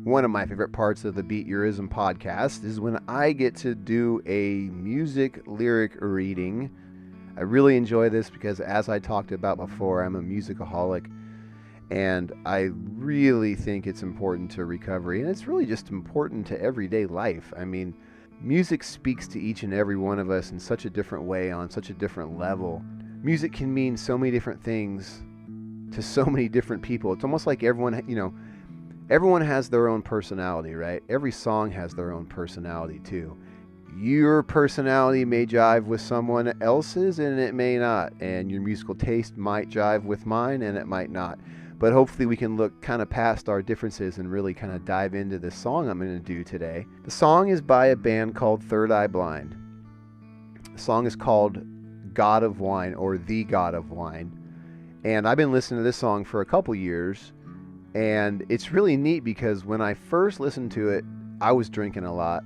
One of my favorite parts of the Beat Eurism podcast is when I get to do a music lyric reading. I really enjoy this because, as I talked about before, I'm a musicaholic, and I really think it's important to recovery, and it's really just important to everyday life. I mean, music speaks to each and every one of us in such a different way, on such a different level. Music can mean so many different things to so many different people. It's almost like everyone has their own personality, right? Every song has their own personality too. Your personality may jive with someone else's and it may not, and your musical taste might jive with mine and it might not. But hopefully we can look kind of past our differences and really kind of dive into this song I'm going to do today. The song is by a band called Third Eye Blind. The song is called God of Wine, or The God of Wine. And I've been listening to this song for a couple years, and it's really neat because when I first listened to it, I was drinking a lot,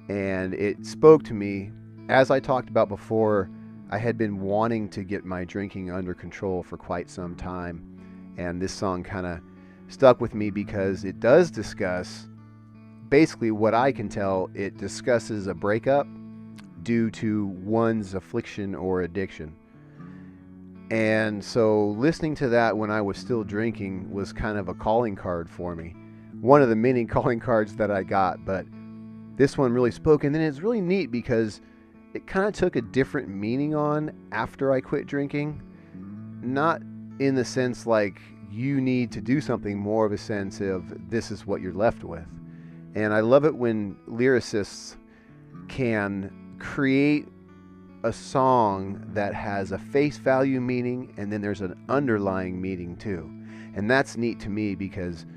and it spoke to me. As I talked about before, I had been wanting to get my drinking under control for quite some time, and this song kind of stuck with me because it does discuss, basically what I can tell, it discusses a breakup due to one's affliction or addiction. And so listening to that when I was still drinking was kind of a calling card for me. One of the many calling cards that I got, but this one really spoke. And then it's really neat because it kind of took a different meaning on after I quit drinking. Not in the sense like you need to do something, more of a sense of this is what you're left with. And I love it when lyricists can create a song that has a face value meaning and then there's an underlying meaning too. And that's neat to me because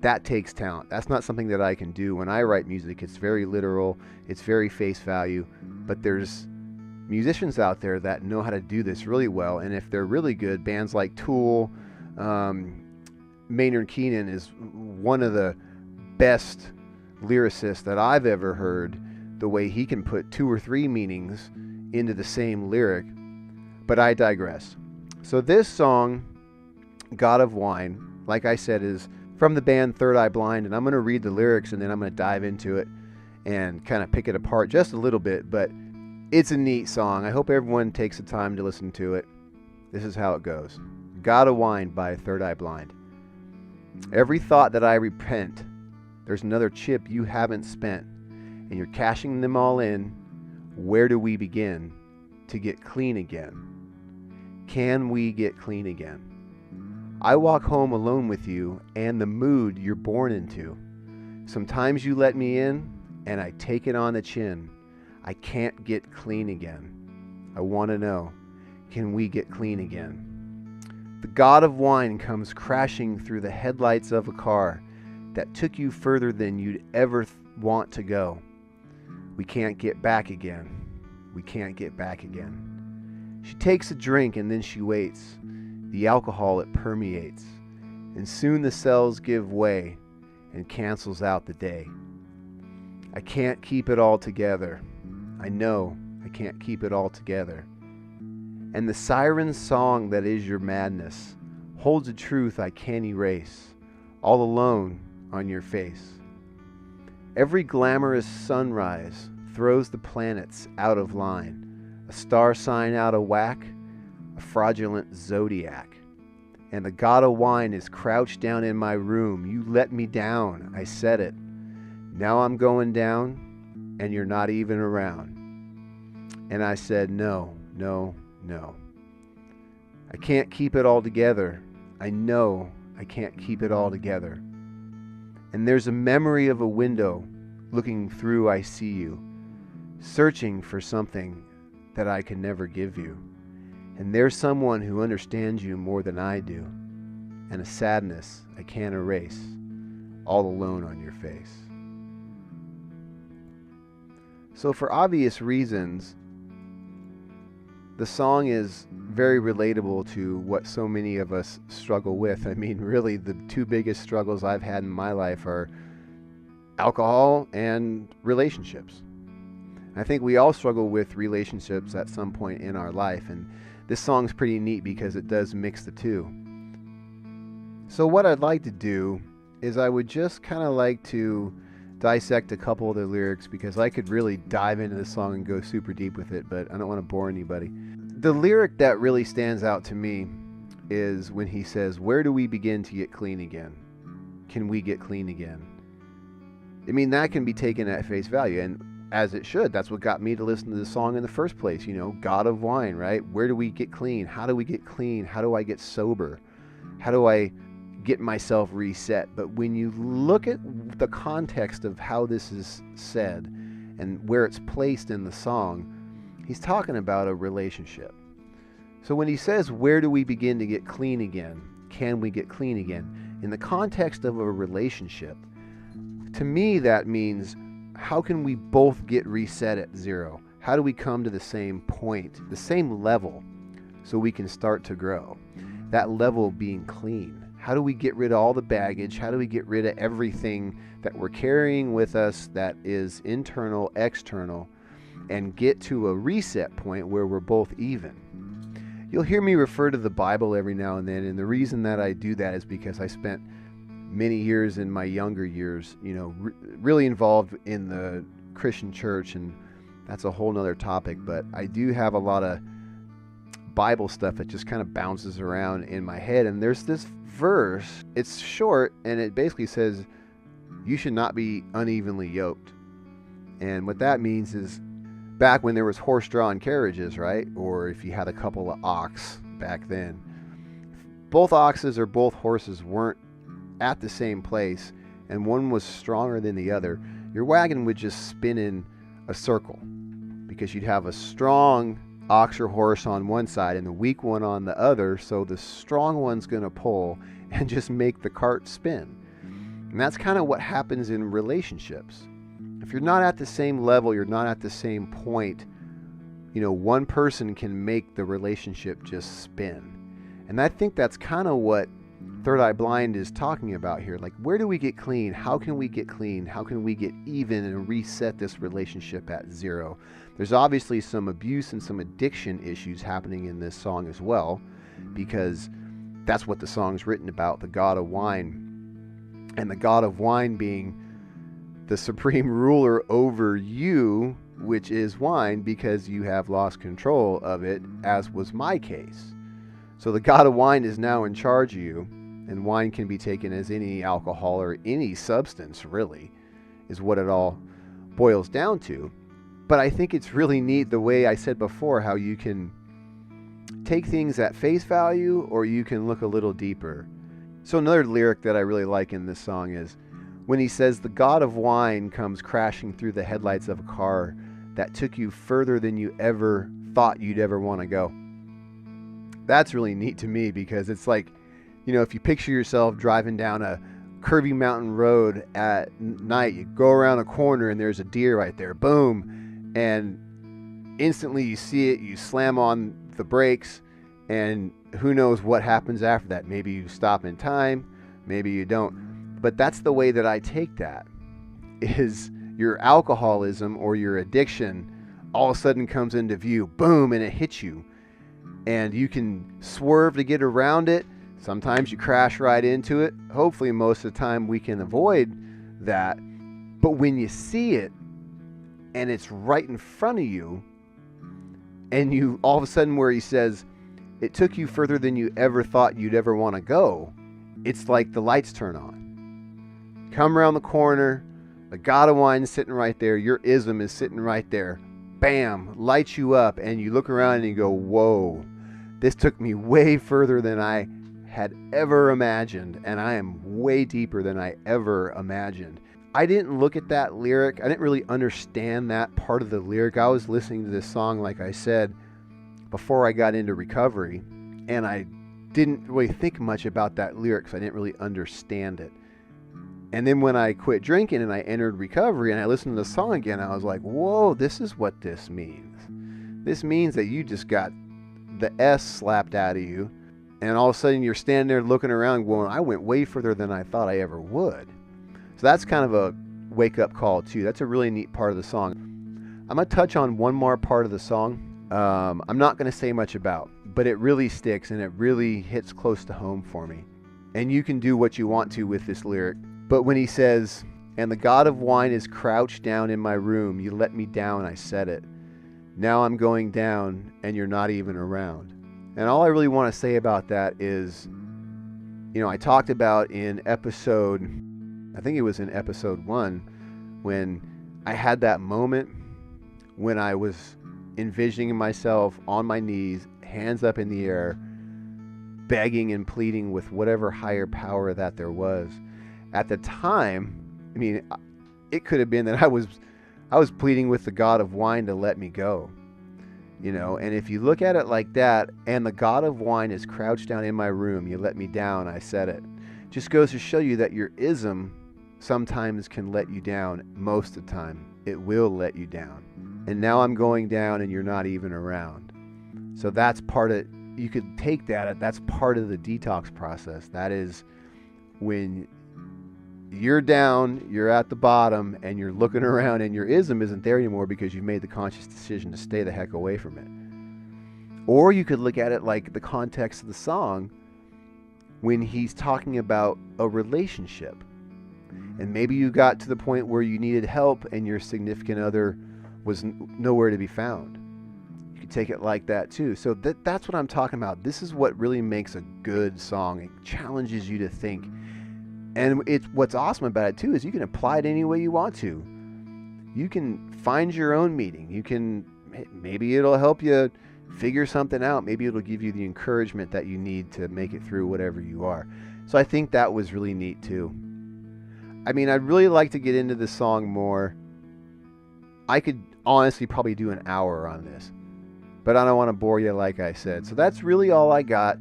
that takes talent. That's not something that I can do when I write music. It's very literal, it's very face value, but there's musicians out there that know how to do this really well, and if they're really good, bands like Tool, Maynard Keenan is one of the best lyricists that I've ever heard, the way he can put two or three meanings into the same lyric. But I digress. So this song, God of Wine, like I said, is from the band Third Eye Blind, and I'm going to read the lyrics and then I'm going to dive into it and kind of pick it apart just a little bit, but it's a neat song. I hope everyone takes the time to listen to it. This is how it goes. God of Wine by Third Eye Blind. Every thought that I repent, there's another chip you haven't spent, and you're cashing them all in. Where do we begin to get clean again? Can we get clean again? I walk home alone with you and the mood you're born into. Sometimes you let me in and I take it on the chin. I can't get clean again. I want to know, can we get clean again? The God of Wine comes crashing through the headlights of a car that took you further than you'd ever want to go. We can't get back again. We can't get back again. She takes a drink and then she waits. The alcohol, it permeates. And soon the cells give way and cancels out the day. I can't keep it all together. I know I can't keep it all together. And the siren song that is your madness holds a truth I can't erase, all alone on your face. Every glamorous sunrise throws the planets out of line, a star sign out of whack, a fraudulent zodiac. And the God of Wine is crouched down in my room. You let me down, I said it. Now I'm going down, and you're not even around. And I said, no, no, no. I can't keep it all together. I know I can't keep it all together. And there's a memory of a window. Looking through, I see you, searching for something that I can never give you. And there's someone who understands you more than I do, and a sadness I can't erase, all alone on your face. So for obvious reasons, the song is very relatable to what so many of us struggle with. I mean, really, the two biggest struggles I've had in my life are alcohol and relationships. I think we all struggle with relationships at some point in our life, and this song's pretty neat because it does mix the two. So what I'd like to do is I would just kind of like to dissect a couple of the lyrics, because I could really dive into the song and go super deep with it, but I don't want to bore anybody. The lyric that really stands out to me is when he says, "Where do we begin to get clean again? Can we get clean again?" I mean, that can be taken at face value, and as it should. That's what got me to listen to the song in the first place. God of wine, right? Where do we get clean? How do we get clean? How do I get sober? How do I get myself reset? But when you look at the context of how this is said and where it's placed in the song, he's talking about a relationship. So when he says, "Where do we begin to get clean again? Can we get clean again?" In the context of a relationship, to me that means, how can we both get reset at zero? How do we come to the same point, the same level, so we can start to grow? That level being clean. How do we get rid of all the baggage? How do we get rid of everything that we're carrying with us that is internal, external, and get to a reset point where we're both even? You'll hear me refer to the Bible every now and then, and the reason that I do that is because I spent many years in my younger years, really involved in the Christian church, and that's a whole nother topic, but I do have a lot of Bible stuff that just kind of bounces around in my head. And there's this verse, it's short, and it basically says, "You should not be unevenly yoked." And what that means is, back when there was horse-drawn carriages, right? Or if you had a couple of ox back then, both oxes or both horses weren't at the same place, and one was stronger than the other, your wagon would just spin in a circle, because you'd have a strong ox or horse on one side and the weak one on the other, so the strong one's going to pull and just make the cart spin. And that's kind of what happens in relationships. If you're not at the same level, you're not at the same point, one person can make the relationship just spin. And I think that's kind of what Third Eye Blind is talking about here. Like, where do we get clean? How can we get clean? How can we get even and reset this relationship at zero? There's obviously some abuse and some addiction issues happening in this song as well, because that's what the song's written about, the god of wine. And the god of wine being the supreme ruler over you, which is wine, because you have lost control of it, as was my case. So the god of wine is now in charge of you. And wine can be taken as any alcohol or any substance, really, is what it all boils down to. But I think it's really neat, the way I said before, how you can take things at face value, or you can look a little deeper. So another lyric that I really like in this song is when he says, "The god of wine comes crashing through the headlights of a car that took you further than you ever thought you'd ever want to go." That's really neat to me, because it's like, if you picture yourself driving down a curvy mountain road at night, you go around a corner and there's a deer right there, boom, and instantly you see it, you slam on the brakes, and who knows what happens after that. Maybe you stop in time, maybe you don't. But that's the way that I take that, is your alcoholism or your addiction all of a sudden comes into view, boom, and it hits you. And you can swerve to get around it. Sometimes you crash right into it. Hopefully most of the time we can avoid that. But when you see it and it's right in front of you, and you all of a sudden, where he says, "It took you further than you ever thought you'd ever want to go," it's like the lights turn on. Come around the corner, the god of wine is sitting right there, your ism is sitting right there. Bam, lights you up, and you look around and you go, "Whoa, this took me way further than I had ever imagined, and I am way deeper than I ever imagined." I didn't look at that lyric. I didn't really understand that part of the lyric. I was listening to this song, like I said, before I got into recovery, and I didn't really think much about that lyric because I didn't really understand it. And then when I quit drinking and I entered recovery and I listened to the song again, I was like, whoa, this is what this means. This means that you just got the S slapped out of you, and all of a sudden you're standing there looking around going, I went way further than I thought I ever would. So that's kind of a wake-up call too. That's a really neat part of the song. I'm going to touch on one more part of the song. I'm not going to say much about, but it really sticks and it really hits close to home for me. And you can do what you want to with this lyric. But when he says, and the god of wine is crouched down in my room, you let me down, I said it. Now I'm going down and you're not even around. And all I really want to say about that is, I talked about in episode, I think it was in episode 1, when I had that moment when I was envisioning myself on my knees, hands up in the air, begging and pleading with whatever higher power that there was. At the time, it could have been that I was pleading with the god of wine to let me go. And if you look at it like that, and the god of wine is crouched down in my room, you let me down, I said it. Just goes to show you that your ism sometimes can let you down. Most of the time, it will let you down. And now I'm going down and you're not even around. So that's part of, you could take that's part of the detox process. That is when you're down, you're at the bottom, and you're looking around and your ism isn't there anymore because you've made the conscious decision to stay the heck away from it. Or you could look at it like the context of the song when he's talking about a relationship. And maybe you got to the point where you needed help and your significant other was nowhere to be found. You could take it like that too. So that's what I'm talking about. This is what really makes a good song. It challenges you to think. And what's awesome about it too is you can apply it any way you want to. You can find your own meaning. Maybe it'll help you figure something out. Maybe it'll give you the encouragement that you need to make it through whatever you are. So I think that was really neat too. I'd really like to get into this song more. I could honestly probably do an hour on this, but I don't want to bore you like I said. So that's really all I got.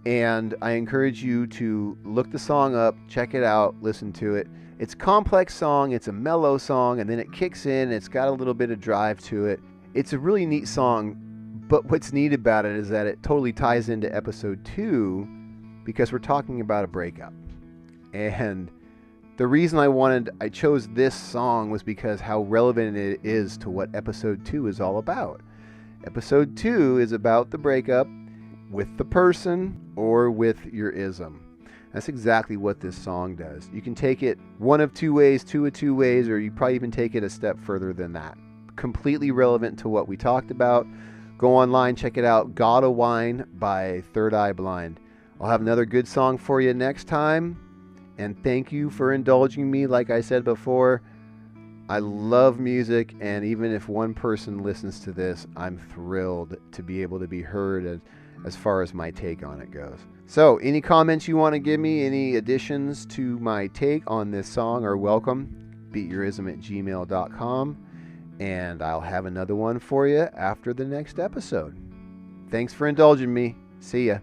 And I encourage you to look the song up, check it out, listen to it. It's a complex song, it's a mellow song, and then it kicks in, it's got a little bit of drive to it. It's a really neat song, but what's neat about it is that it totally ties into episode 2 because we're talking about a breakup. And the reason I chose this song was because how relevant it is to what episode 2 is all about. Episode 2 is about the breakup with the person or with your ism. That's exactly what this song does. You can take it one of two ways, or you probably even take it a step further than that. Completely relevant to what we talked about. Go online, check it out. God of Wine by Third Eye Blind. I'll have another good song for you next time. And thank you for indulging me. Like I said before, I love music, and even if one person listens to this, I'm thrilled to be able to be heard as far as my take on it goes. So, any comments you want to give me, any additions to my take on this song are welcome. beatyourism@gmail.com, and I'll have another one for you after the next episode. Thanks for indulging me. See ya.